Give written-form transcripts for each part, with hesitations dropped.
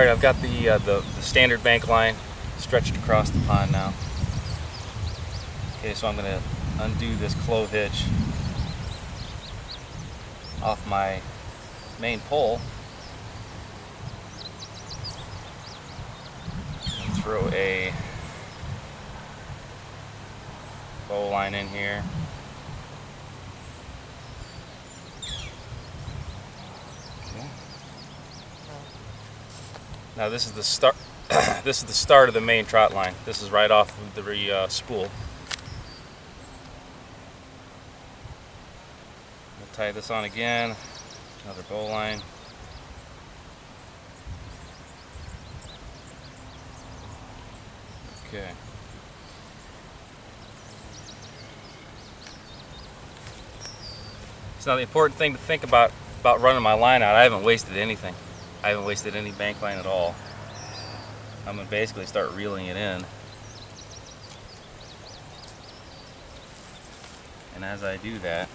Alright, I've got the standard bank line stretched across the pond now. Okay, so I'm going to undo this clove hitch off my main pole and throw a bow line in here. Okay. Now this is the start. This is the start of the main trot line. This is right off of the spool. We'll tie this on again. Another bow line. Okay. So now the important thing to think about running my line out, I haven't wasted anything. I haven't wasted any bank line at all. I'm going to basically start reeling it in. And as I do that,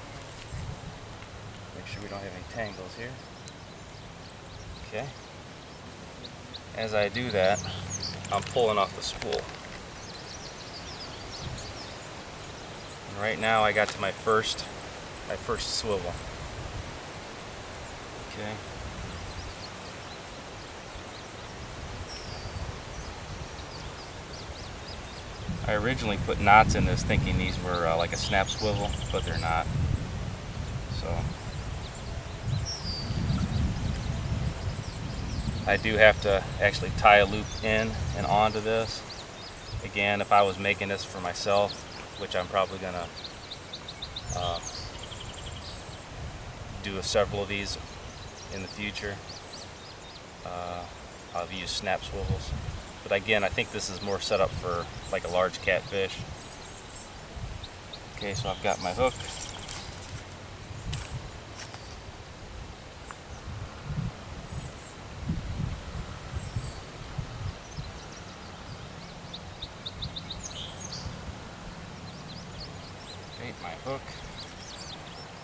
make sure we don't have any tangles here. Okay. As I do that, I'm pulling off the spool. And right now I got to my first swivel. Okay. I originally put knots in this thinking these were like a snap swivel, but they're not. So I do have to actually tie a loop in and onto this. Again, if I was making this for myself, which I'm probably gonna do several of these in the future, I'll use snap swivels. But again, I think this is more set up for like a large catfish. Okay, so I've got my hook. Okay, my hook.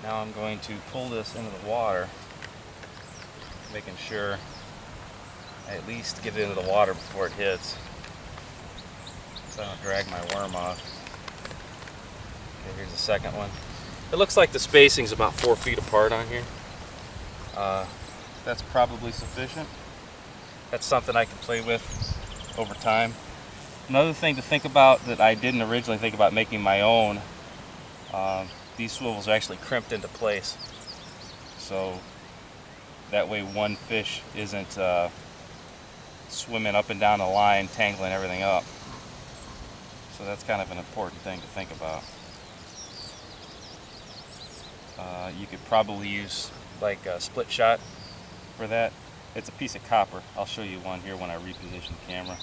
Now I'm going to pull this into the water, making sure I at least get it into the water before it hits, so I don't drag my worm off. Okay, here's the second one. It looks like the spacing's about 4 feet apart on here. That's probably sufficient. That's something I can play with over time. Another thing to think about that I didn't originally think about making my own, these swivels are actually crimped into place. So that way one fish isn't swimming up and down the line, tangling everything up. So that's kind of an important thing to think about. You could probably use like a split shot for that. It's a piece of copper. I'll show you one here when I reposition the camera.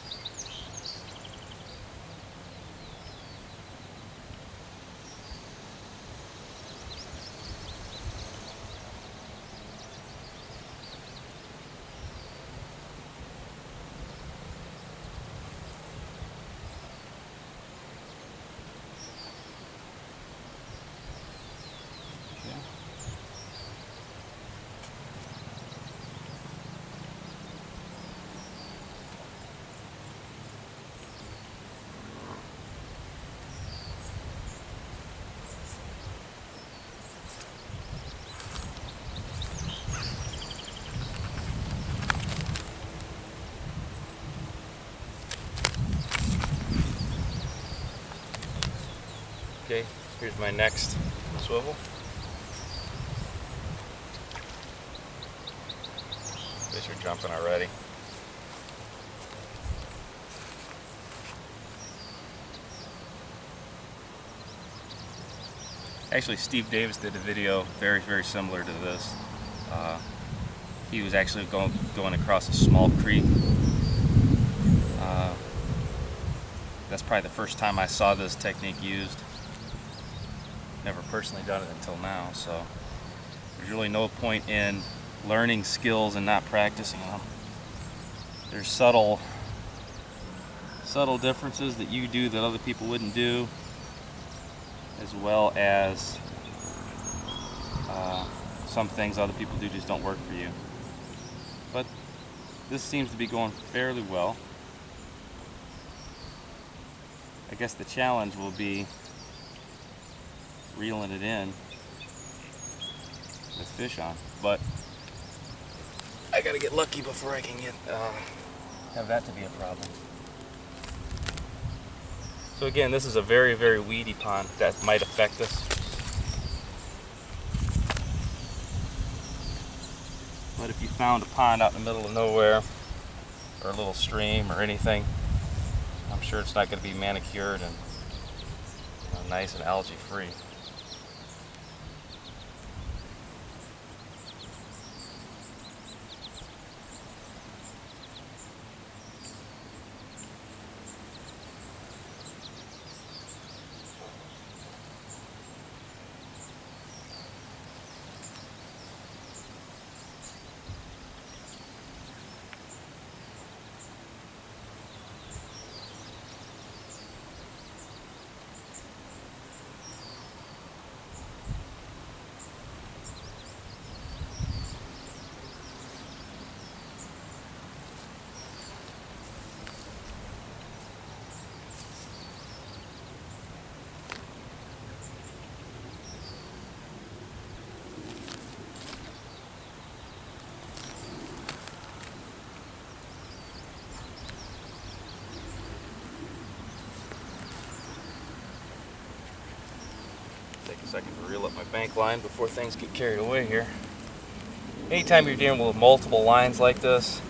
Okay, here's my next swivel. Fish are jumping already. Actually, Steve Davis did a video very, very similar to this. He was actually going across a small creek. That's probably the first time I saw this technique used. Never personally done it until now, so there's really no point in learning skills and not practicing them. There's subtle differences that you do that other people wouldn't do, as well as some things other people do just don't work for you. But This seems to be going fairly well. I guess the challenge will be reeling it in with fish on, but I gotta get lucky before I can get have that to be a problem. So again, this is a very, very weedy pond that might affect us. But if you found a pond out in the middle of nowhere, or a little stream or anything, I'm sure it's not going to be manicured and nice and algae free. Take a second to reel up my bank line before things get carried away here. Anytime you're dealing with multiple lines like this,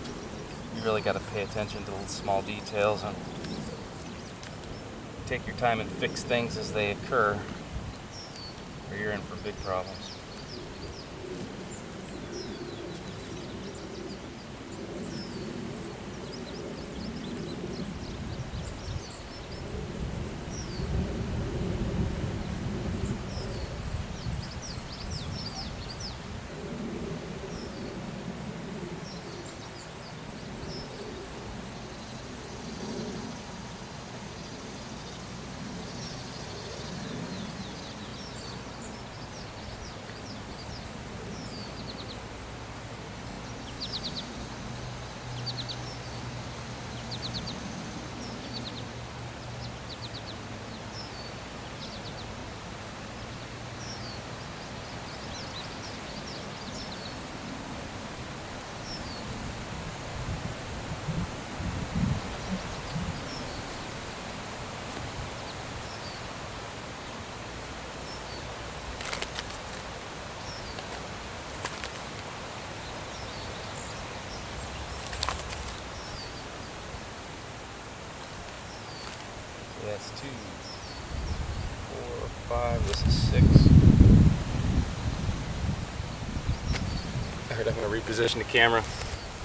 you really got to pay attention to the small details and take your time and fix things as they occur, or you're in for big problems. That's 2, 4, 5, this is 6. Alright, I'm going to reposition the camera.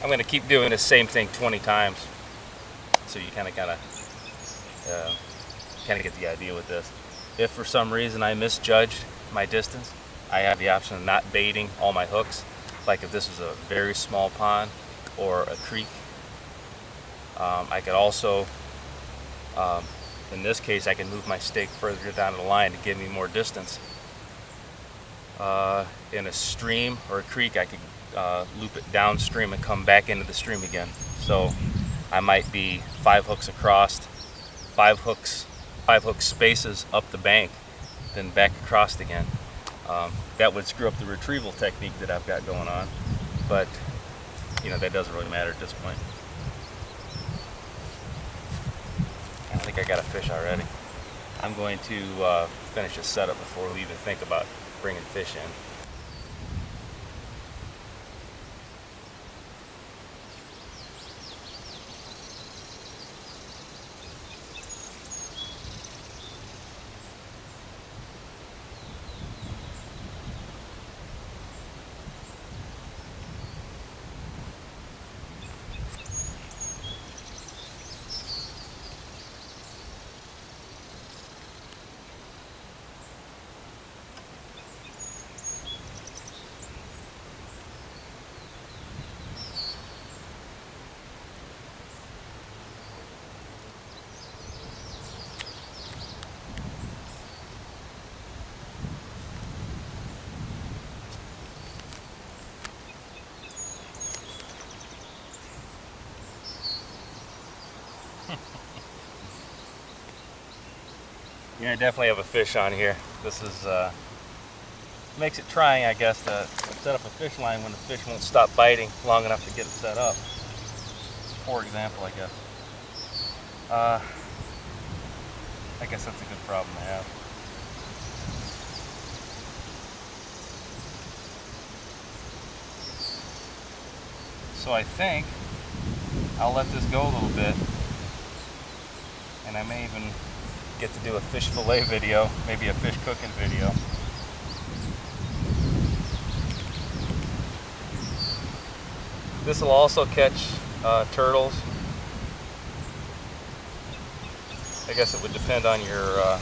I'm going to keep doing the same thing 20 times. So you kind of get the idea with this. If for some reason I misjudged my distance, I have the option of not baiting all my hooks. Like if this is a very small pond or a creek. I could also in this case, I can move my stake further down the line to give me more distance. In a stream or a creek, I could loop it downstream and come back into the stream again. So I might be 5 hooks across, 5 hook spaces up the bank, then back across again. That would screw up the retrieval technique that I've got going on, but that doesn't really matter at this point. I think I got a fish already. I'm going to finish this setup before we even think about bringing fish in. Yeah, I definitely have a fish on here. This is makes it trying, I guess, to set up a fish line when the fish won't stop biting long enough to get it set up. For example, I guess. I guess that's a good problem to have. So I think I'll let this go a little bit, and I may even get to do a fish fillet video, maybe a fish cooking video. This will also catch turtles. I guess it would depend on your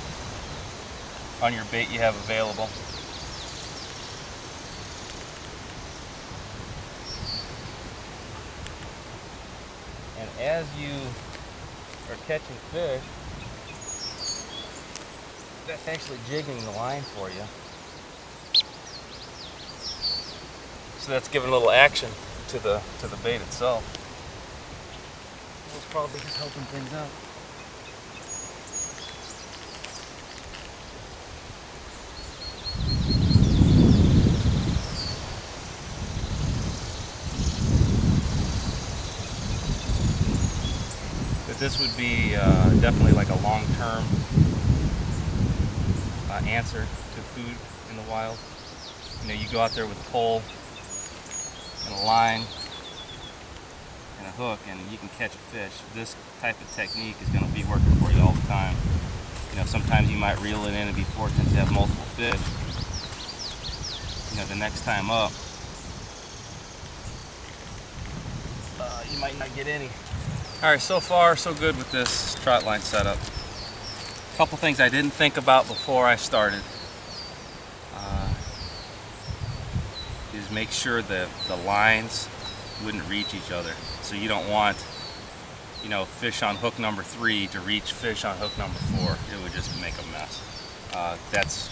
bait you have available. And as you are catching fish, that's actually jigging the line for you. So that's giving a little action to the bait itself. It's probably just helping things out. This would be definitely like a long-term answer to food in the wild. You know, you go out there with a pole and a line and a hook and you can catch a fish. This type of technique is going to be working for you all the time. You know, sometimes you might reel it in and be fortunate to have multiple fish. You know, the next time up, you might not get any. Alright, so far so good with this trot line setup. A couple things I didn't think about before I started is make sure that the lines wouldn't reach each other. So you don't want, you know, fish on hook number 3 to reach fish on hook number 4. It would just make a mess. That's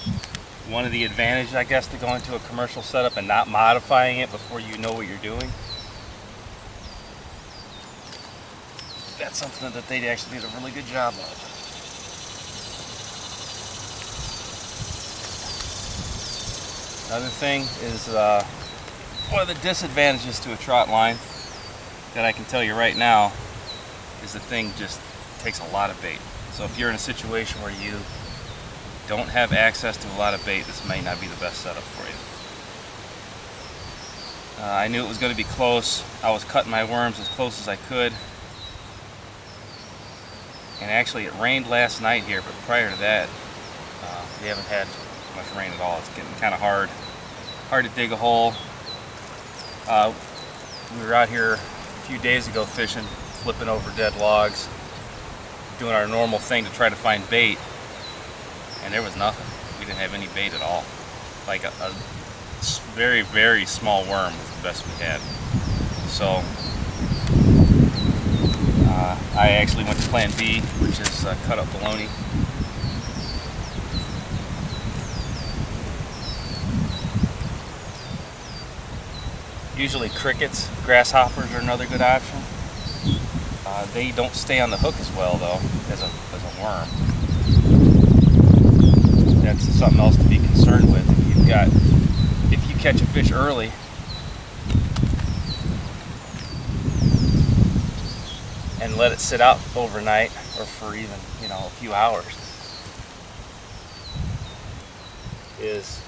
one of the advantages, I guess, to going to a commercial setup and not modifying it before you know what you're doing. That's something that they actually did a really good job of. Another thing is one of the disadvantages to a trot line that I can tell you right now is the thing just takes a lot of bait. So if you're in a situation where you don't have access to a lot of bait, this may not be the best setup for you. I knew it was going to be close. I was cutting my worms as close as I could. And actually it rained last night here, but prior to that, we haven't had much rain at all. It's getting kind of hard to dig a hole. We were out here a few days ago fishing, flipping over dead logs, doing our normal thing to try to find bait, and there was nothing. We didn't have any bait at all. Like a very, very small worm was the best we had. So I actually went to plan B, which is cut up bologna. Usually crickets, grasshoppers are another good option. They don't stay on the hook as well though as a worm. That's something else to be concerned with. If you catch a fish early, and let it sit out overnight or for even, you know, a few hours, is,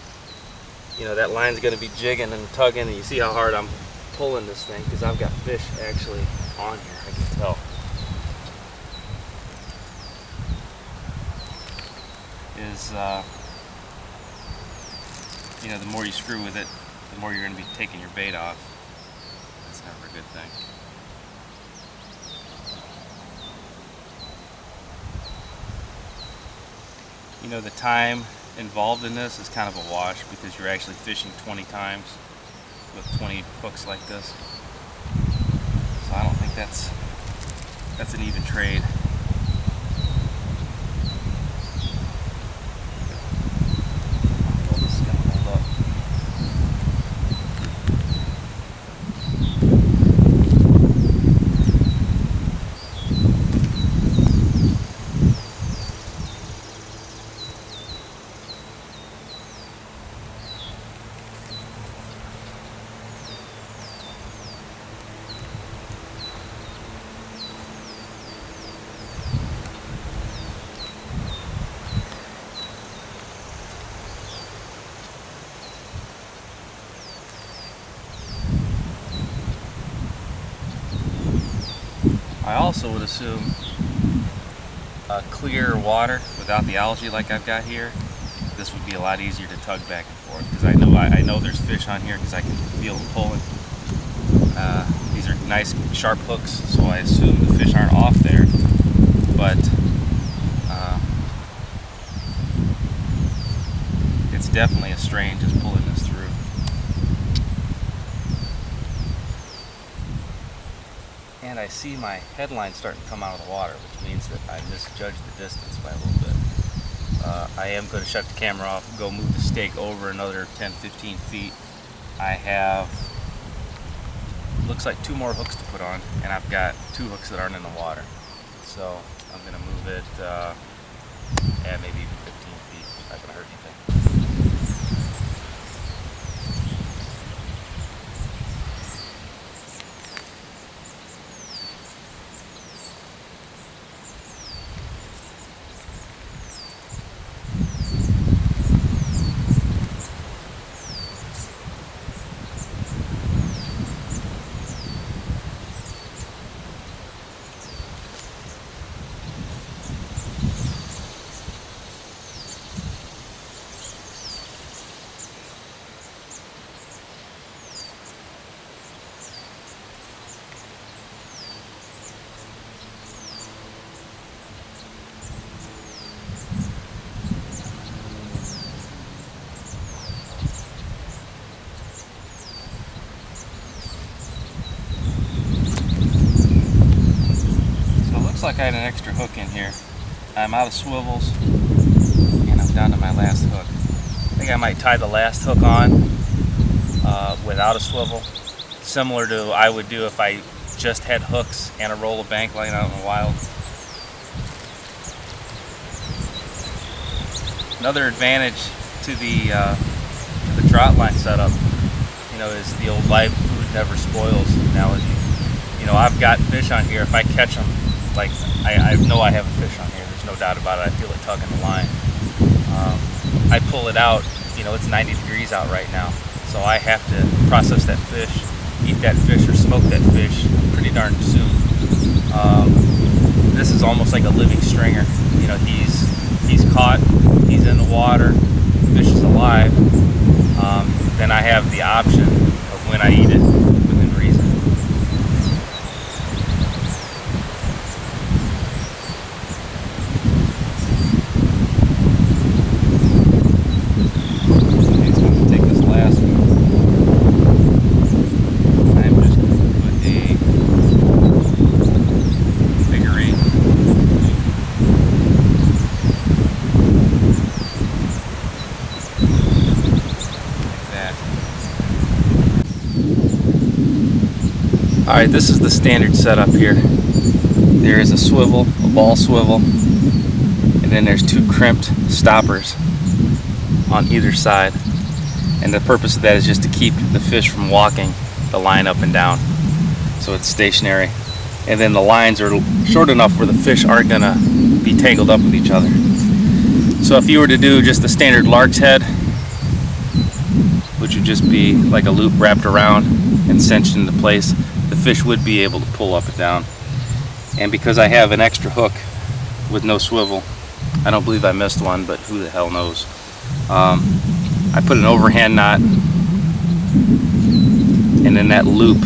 you know, that line's going to be jigging and tugging, and you see how hard I'm pulling this thing because I've got fish actually on here, I can tell. Is you know, the more you screw with it, the more you're going to be taking your bait off. That's never a good thing. You know, the time involved in this is kind of a wash because you're actually fishing 20 times with 20 hooks like this. So I don't think that's an even trade. Well, this is gonna hold up. I also would assume clear water without the algae like I've got here, this would be a lot easier to tug back and forth, because I know there's fish on here because I can feel them pulling. These are nice sharp hooks, so I assume the fish aren't off there, but it's definitely a strain just pulling this through. And I see my headline starting to come out of the water, which means that I misjudged the distance by a little bit. I am going to shut the camera off, go move the stake over another 10-15 feet. I have, looks like 2 more hooks to put on, and I've got 2 hooks that aren't in the water. So I'm going to move it maybe even 15 feet. Not going to hurt anything. Looks like I had an extra hook in here. I'm out of swivels and I'm down to my last hook. I think I might tie the last hook on without a swivel, similar to I would do if I just had hooks and a roll of bank line out in the wild. Another advantage to the Trotline setup, is the old live food never spoils analogy. I've got fish on here. If I catch them, like I know I have a fish on here, there's no doubt about it. I feel it tugging the line. I pull it out, it's 90 degrees out right now, so I have to process that fish, eat that fish, or smoke that fish pretty darn soon. This is almost like a living stringer. He's caught, he's in the water, the fish is alive. Then I have the option of when I eat it within reason. Alright, this is the standard setup here. There is a swivel, a ball swivel, and then there's 2 crimped stoppers on either side. And the purpose of that is just to keep the fish from walking the line up and down, so it's stationary. And then the lines are short enough where the fish aren't going to be tangled up with each other. So if you were to do just the standard lark's head, which would just be like a loop wrapped around and cinched into place, the fish would be able to pull up and down. And because I have an extra hook with no swivel, I don't believe I missed one, but who the hell knows. I put an overhand knot, and then that loop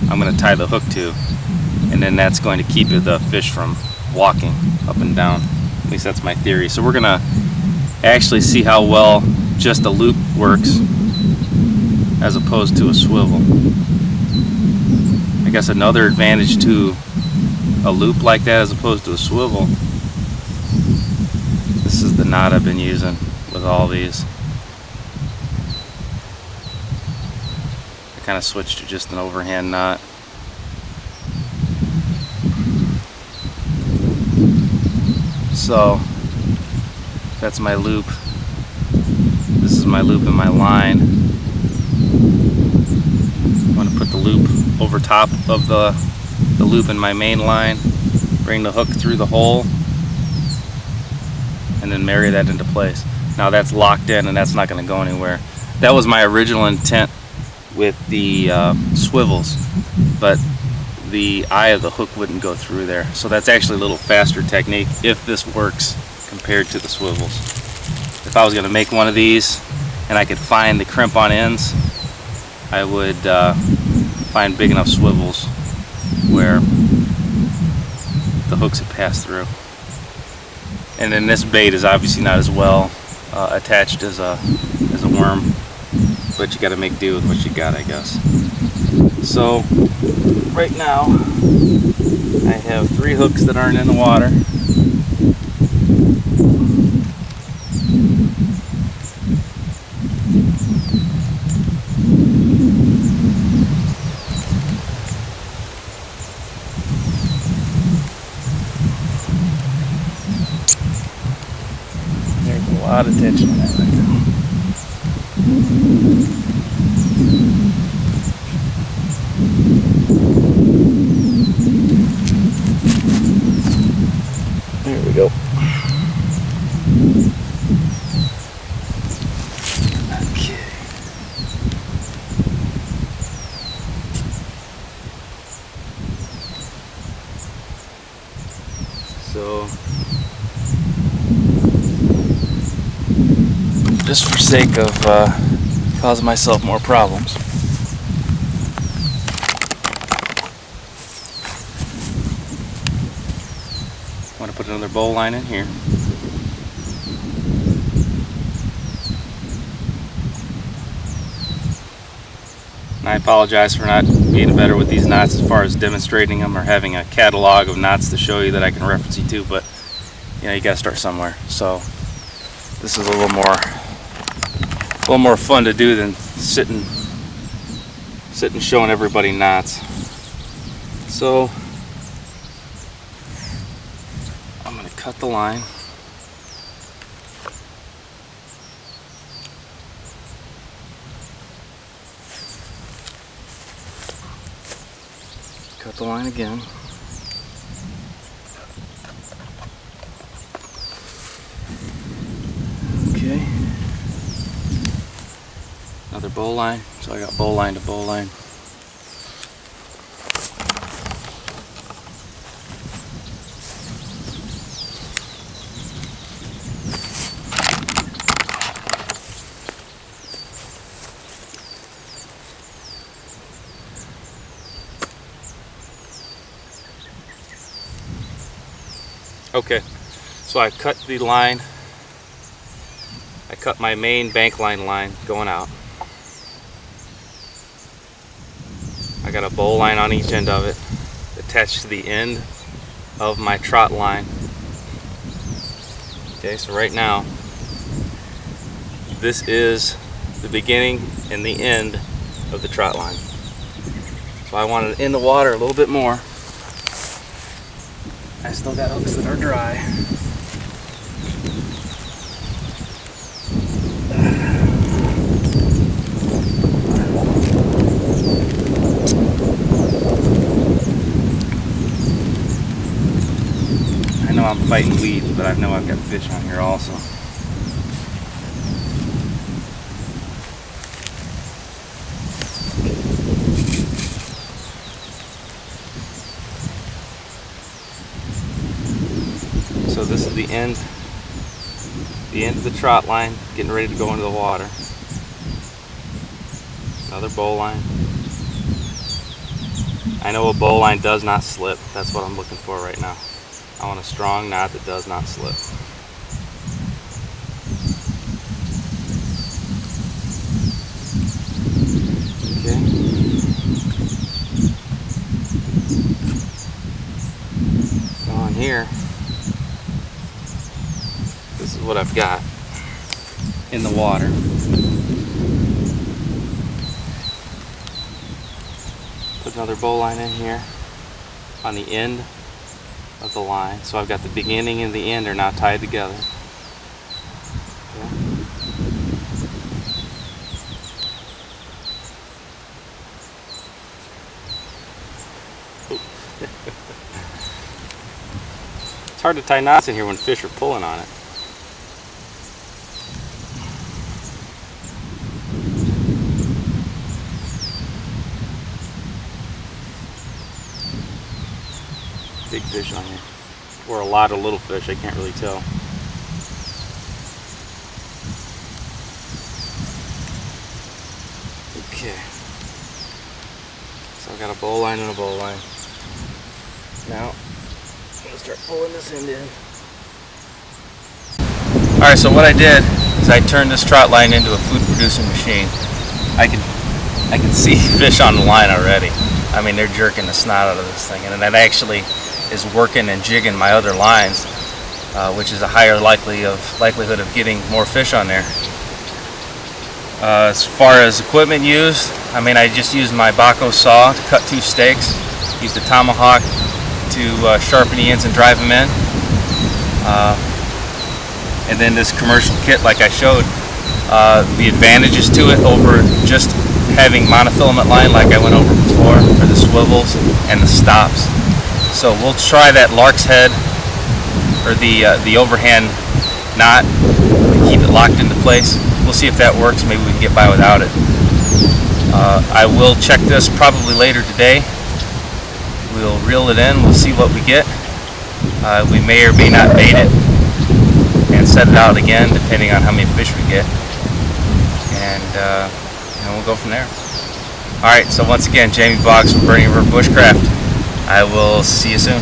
I'm going to tie the hook to, and then that's going to keep the fish from walking up and down. At least that's my theory. So we're going to actually see how well just a loop works as opposed to a swivel. I guess another advantage to a loop like that as opposed to a swivel, this is the knot I've been using with all these. I kind of switched to just an overhand knot. So that's my loop. This is my loop and my line. I'm going to put the loop over top of the loop in my main line, bring the hook through the hole, and then marry that into place. Now that's locked in and that's not going to go anywhere. That was my original intent with the swivels, but the eye of the hook wouldn't go through there. So that's actually a little faster technique if this works compared to the swivels. If I was going to make one of these and I could find the crimp on ends, I would find big enough swivels where the hooks would pass through. And then this bait is obviously not as well attached as a worm, but you got to make do with what you got, I guess. So right now I have 3 hooks that aren't in the water. There's a lot of tension on that right now. There we go. Okay. So, just for sake of causing myself more problems, I want to put another bowl line in here. And I apologize for not being better with these knots as far as demonstrating them or having a catalog of knots to show you that I can reference you to, but you know, you got to start somewhere. So this is a little more fun to do than sitting showing everybody knots. So I'm going to cut the line. Cut the line again. Okay. Another bow line. So I got bow line to bow line. Okay, so I cut the line. I cut my main bank line going out. I got a bow line on each end of it, attached to the end of my trot line. Okay, so right now, this is the beginning and the end of the trot line. So I want it in the water a little bit more. I still got hooks that are dry. I know I'm fighting weeds, but I know I've got fish on here also. So this is the end of the trot line, getting ready to go into the water. Another bow line. I know a bow line does not slip. That's what I'm looking for right now. I want a strong knot that does not slip. Okay. So on here, this is what I've got in the water. Put another bow line in here on the end of the line. So I've got the beginning and the end are now tied together. Okay. It's hard to tie knots in here when fish are pulling on it. big fish on here, or a lot of little fish, I can't really tell. Okay, so I've got a bowl line and a bowl line. Now, I'm going to start pulling this end in. Alright, so what I did is I turned this trot line into a food producing machine. I can see fish on the line already. I mean, they're jerking the snot out of this thing, and that actually is working and jigging my other lines, which is a higher likelihood of getting more fish on there. As far as equipment used, I mean, I just used my Baco saw to cut 2 steaks, used the tomahawk to sharpen the ends and drive them in, and then this commercial kit like I showed. The advantages to it over just having monofilament line like I went over before are the swivels and the stops. So we'll try that lark's head, or the overhand knot, to keep it locked into place. We'll see if that works. Maybe we can get by without it. I will check this probably later today. We'll reel it in. We'll see what we get. We may or may not bait it and set it out again depending on how many fish we get. And we'll go from there. Alright, so once again, Jamie Boggs from Burning River Bushcraft. I will see you soon.